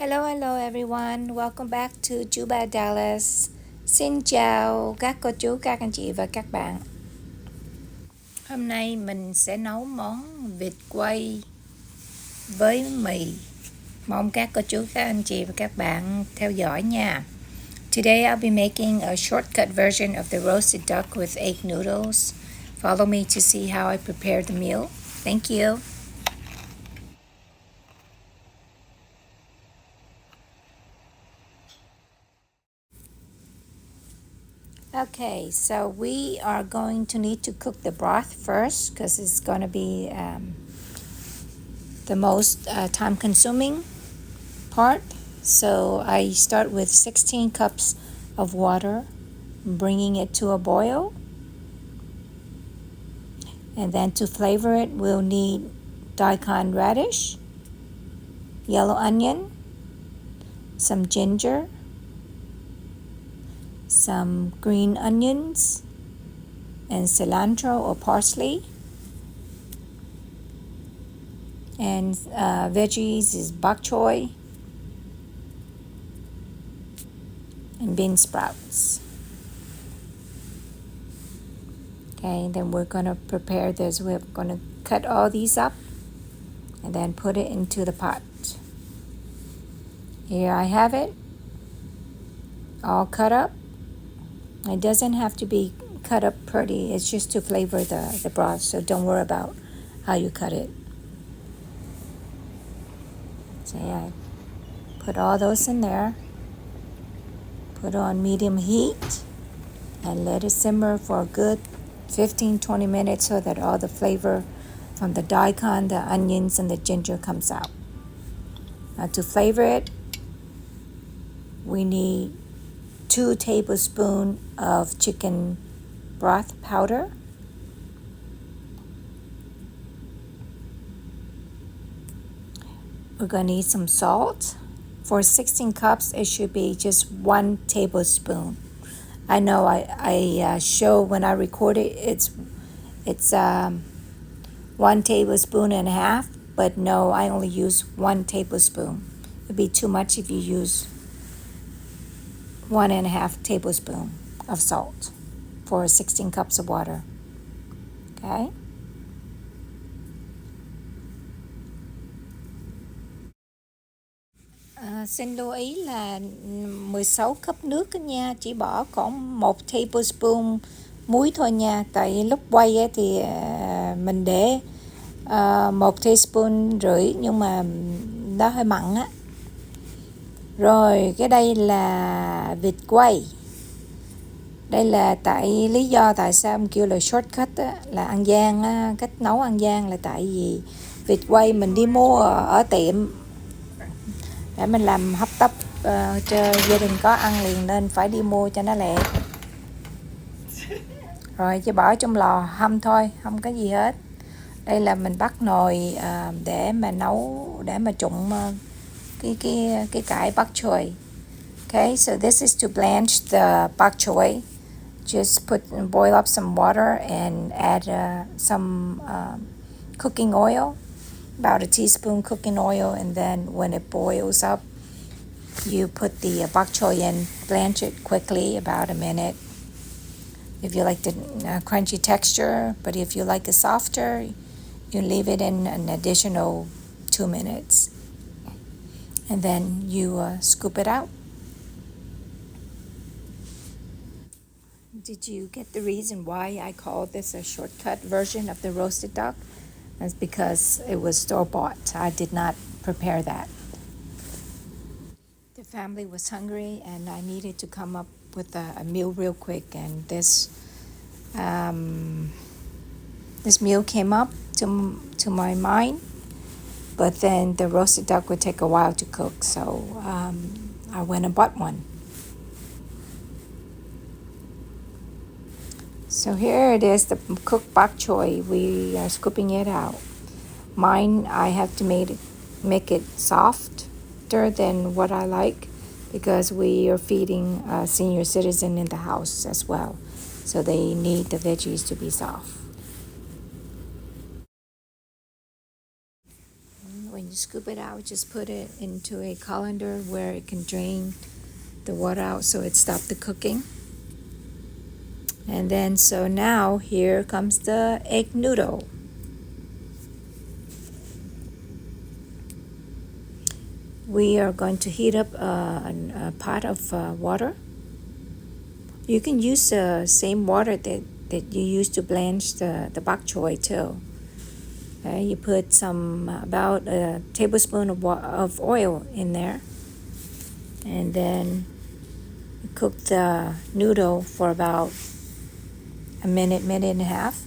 Hello everyone. Welcome back to Juba Dallas. Xin chào các cô chú, các anh chị và các bạn. Hôm nay mình sẽ nấu món vịt quay với mì. Mong các cô chú, các anh chị và các bạn theo dõi nha. Today I'll be making a shortcut version of the roasted duck with egg noodles. Follow me to see how I prepare the meal. Thank you. Okay, so we are going to need to cook the broth first because it's going to be the most time-consuming part. So I start with 16 cups of water, bringing it to a boil. And then to flavor it, we'll need daikon radish, yellow onion, some ginger, some green onions, and cilantro or parsley. And veggies is bok choy and bean sprouts. Okay, then we're going to prepare this. We're going to cut all these up and then put it into the pot. Here I have it, all cut up. It doesn't have to be cut up pretty. It's just to flavor the broth, so don't worry about how you cut it. So I put all those in there. Put on medium heat and let it simmer for a good 15-20 minutes so that all the flavor from the daikon, the onions, and the ginger comes out. Now to flavor it, we need 2 tablespoons of chicken broth powder. We're going to need some salt. For 16 cups, it should be just 1 tablespoon. I know I show when I record it, it's 1 tablespoon and a half, but no, I only use 1 tablespoon. It'd be too much if you use 1.5 tablespoon of salt for 16 cups of water. Okay. Xin lưu ý là 16 cup nước đó nha, chỉ bỏ khoảng 1 tablespoon muối thôi nha. Tại lúc quay ấy thì mình để 1 teaspoon rưỡi, nhưng mà đó hơi mặn á. Rồi cái đây là vịt quay. Đây là lý do tại sao em kêu là shortcut á, là ăn gian á, cách nấu ăn gian là tại vì vịt quay mình đi mua ở tiệm để mình làm hấp tấp cho gia đình có ăn liền, nên phải đi mua cho nó lẹ. Rồi chỉ bỏ trong lò hâm thôi, không có gì hết. Đây là mình bắt nồi để mà nấu, để mà trụng cái cải bok choy. Okay, so this is to blanch the bok choy. Just boil up some water and add some cooking oil, about a teaspoon cooking oil, and then when it boils up, you put the bok choy in, blanch it quickly, about a minute. If you like the crunchy texture, but if you like it softer, you leave it in an additional 2 minutes. And then you scoop it out. Did you get the reason why I call this a shortcut version of the roasted duck? That's because it was store-bought. I did not prepare that. The family was hungry and I needed to come up with a meal real quick, and this meal came up to my mind, but then the roasted duck would take a while to cook, so I went and bought one. So here it is, the cooked bok choy. We are scooping it out. Mine, I have to make it softer than what I like, because we are feeding a senior citizen in the house as well. So they need the veggies to be soft. When you scoop it out, just put it into a colander where it can drain the water out so it stops the cooking. And then so now here comes the egg noodle. We are going to heat up a pot of water. You can use the same water that you use to blanch the bok choy too. Okay, you put about a tablespoon of oil in there, and then you cook the noodle for about a minute and a half.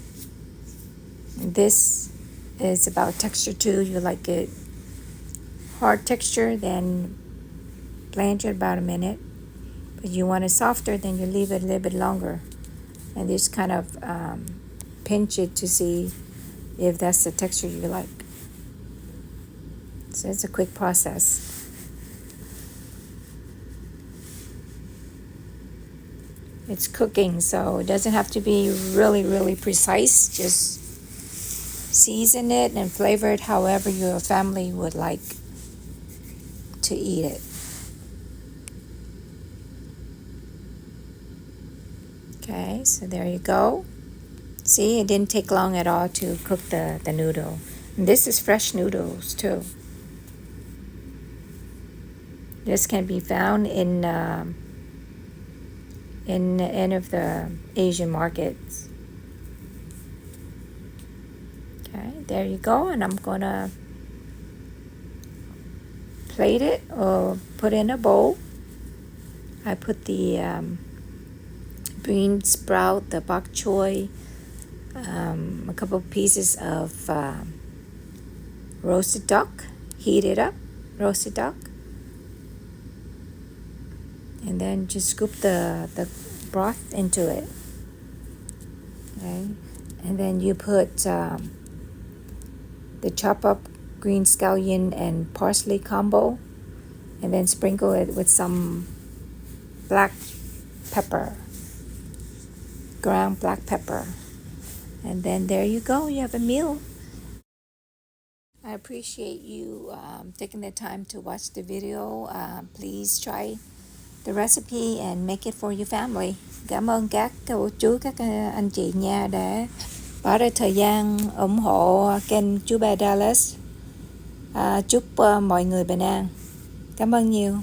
And this is about texture too. You like it hard texture, then blanch it about a minute. But you want it softer, then you leave it a little bit longer, and just kind of pinch it to see if that's the texture you like. So it's a quick process. It's cooking, so it doesn't have to be really precise. Just season it and flavor it however your family would like to eat it. Okay, so there you go. See, it didn't take long at all to cook the noodle. And this is fresh noodles too. This can be found in any of the Asian markets. Okay, there you go. And I'm gonna plate it or put in a bowl. I put the bean sprout, the bok choy, a couple pieces of roasted duck, heated up roasted duck, and then just scoop the broth into it. Okay, and then you put the chop up green scallion and parsley combo, and then sprinkle it with some black pepper, ground black pepper. And then there you go, you have a meal. I appreciate you taking the time to watch the video. Please try the recipe and make it for your family. Cảm ơn các cô chú, các anh chị nha đã bỏ ra thời gian ủng hộ kênh chú ba Dallas. Chúc mọi người bình an. Cảm ơn nhiều.